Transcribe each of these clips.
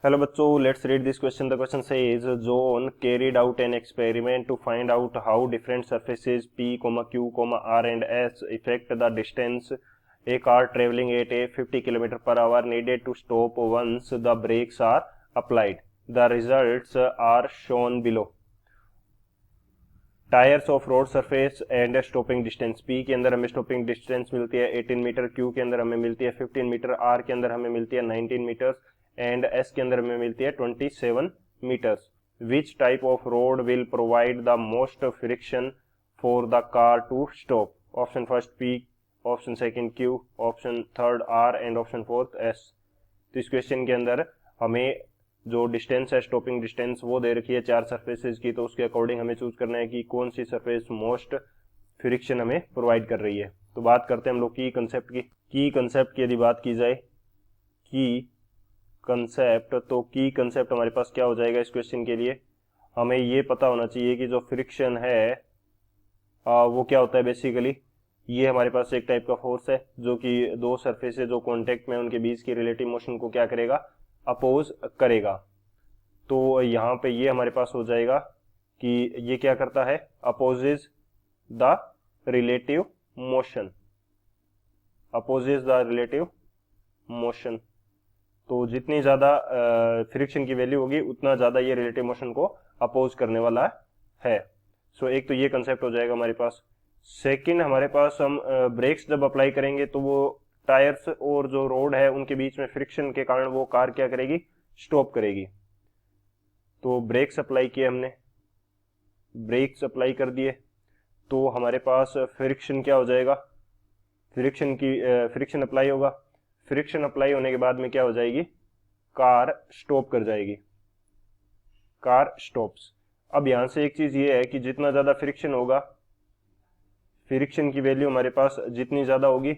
Hello बच्चों, let's read this question. The question says John carried out an experiment to find out how different surfaces P, Q, R and S affect the distance a car traveling at a 50 km per hour needed to stop once the brakes are applied. The results are shown below. Tyres of road surface and stopping distance. P के अंदर हमें stopping distance मिलती है 18 metre, Q के अंदर हमें मिलती है 15 मीटर, आर के अंदर हमें मिलती है 19 मीटर्स एंड एस के अंदर हमें मिलती है 27 metres. Which type of road will provide the most friction for the car to stop? Option first P, option second Q, option third R and option fourth S. तो इस question के अंदर हमें जो डिस्टेंस है स्टॉपिंग डिस्टेंस वो दे रखी है 4 सरफेसेस की, तो उसके अकॉर्डिंग हमें चूज करना है कि कौन सी सरफेस मोस्ट फ्रिक्शन हमें प्रोवाइड कर रही है. तो बात करते हैं हम लोग की कंसेप्ट की. की कंसेप्ट की यदि बात की जाए, की कंसेप्ट, तो की कंसेप्ट हमारे पास क्या हो जाएगा इस क्वेश्चन के लिए? हमें ये पता होना चाहिए कि जो फ्रिक्शन है वो क्या होता है. बेसिकली ये हमारे पास एक टाइप का फोर्स है जो कि दो सरफेस जो कॉन्टेक्ट में उनके बीच की रिलेटिव मोशन को क्या करेगा, अपोज करेगा. तो यहाँ पे ये हमारे पास हो जाएगा कि ये क्या करता है, opposes the relative motion, opposes the relative motion. तो जितनी ज्यादा फ्रिक्शन की वैल्यू होगी उतना ज्यादा ये रिलेटिव मोशन को अपोज करने वाला है. सो एक तो ये कंसेप्ट हो जाएगा हमारे पास. सेकंड हमारे पास हम ब्रेक्स जब अप्लाई करेंगे तो वो टायर्स और जो रोड है उनके बीच में फ्रिक्शन के कारण वो कार क्या करेगी, स्टॉप करेगी. तो ब्रेक्स अप्लाई किए हमने, ब्रेक्स अप्लाई कर दिए तो हमारे पास फ्रिक्शन क्या हो जाएगा, फ्रिक्शन अप्लाई होगा. फ्रिक्शन अप्लाई होने के बाद में क्या हो जाएगी, कार स्टॉप कर जाएगी, कार स्टॉप्स. अब यहां से एक चीज ये है कि जितना ज्यादा फ्रिक्शन होगा, फ्रिक्शन की वैल्यू हमारे पास जितनी ज्यादा होगी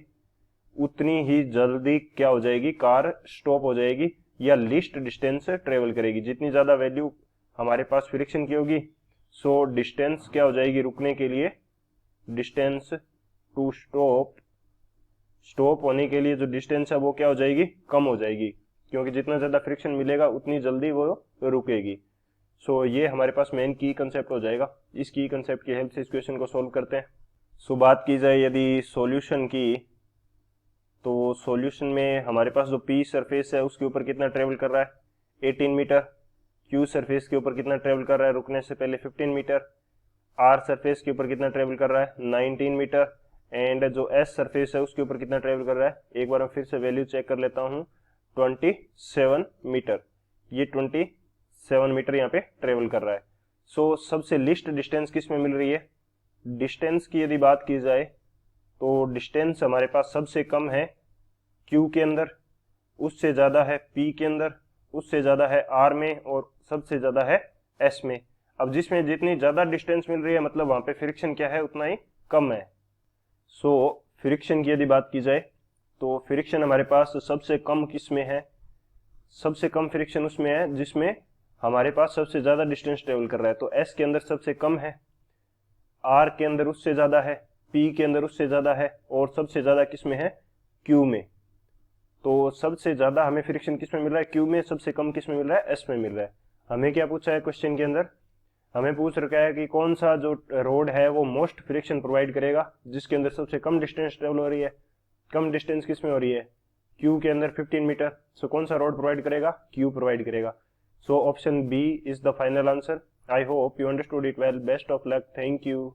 उतनी ही जल्दी क्या हो जाएगी, कार स्टॉप हो जाएगी या लीस्ट डिस्टेंस ट्रेवल करेगी. जितनी ज्यादा वैल्यू हमारे पास फ्रिक्शन की होगी सो डिस्टेंस क्या हो जाएगी रुकने के लिए, डिस्टेंस टू स्टॉप, स्टॉप होने के लिए जो डिस्टेंस है वो क्या हो जाएगी, कम हो जाएगी, क्योंकि जितना ज्यादा फ्रिक्शन मिलेगा उतनी जल्दी वो रुकेगी. सो ये हमारे पास मेन की कंसेप्ट हो जाएगा. इस की कंसेप्ट की हेल्प से इस क्वेश्चन को सोल्व करते हैं. सो बात की जाए यदि सॉल्यूशन की, तो सॉल्यूशन में हमारे पास जो पी सरफेस है उसके ऊपर कितना ट्रेवल कर रहा है 18 मीटर, क्यू सरफेस के ऊपर कितना ट्रेवल कर रहा है रुकने से पहले 15 मीटर, आर सरफेस के ऊपर कितना ट्रेवल कर रहा है 19 मीटर एंड जो एस सरफेस है उसके ऊपर कितना ट्रेवल कर रहा है, एक बार मैं फिर से वैल्यू चेक कर लेता हूं, 27 मीटर. ये 27 मीटर यहाँ पे ट्रेवल कर रहा है. सो सबसे लिस्ट डिस्टेंस किस में मिल रही है, डिस्टेंस की यदि बात की जाए तो डिस्टेंस हमारे पास सबसे कम है Q के अंदर, उससे ज्यादा है P के अंदर, उससे ज्यादा है R में और सबसे ज्यादा है S में. अब जिसमें जितनी ज्यादा डिस्टेंस मिल रही है मतलब वहां पे फ्रिक्शन क्या है उतना ही कम है. सो फ्रिक्शन की यदि बात की जाए तो फ्रिक्शन हमारे पास सबसे कम किस में है, सबसे कम फ्रिक्शन उसमें है जिसमें हमारे पास सबसे ज्यादा डिस्टेंस ट्रेवल कर रहा है. तो S के अंदर सबसे कम है, R के अंदर उससे ज्यादा है, P के अंदर उससे ज्यादा है और सबसे ज्यादा किसमें है, Q में. तो सबसे ज्यादा हमें फ्रिक्शन किस में मिल रहा है, Q में. सबसे कम किस में मिल रहा है, S में मिल रहा है. हमें क्या पूछा है क्वेश्चन के अंदर, हमें पूछ रखा है कि कौन सा जो रोड है वो मोस्ट फ्रिक्शन प्रोवाइड करेगा जिसके अंदर सबसे कम डिस्टेंस ट्रेवल हो रही है. कम डिस्टेंस किस में हो रही है, Q के अंदर 15 मीटर. सो कौन सा रोड प्रोवाइड करेगा, Q प्रोवाइड करेगा. So option B is the final answer. I hope you understood it well. Best of luck. Thank you.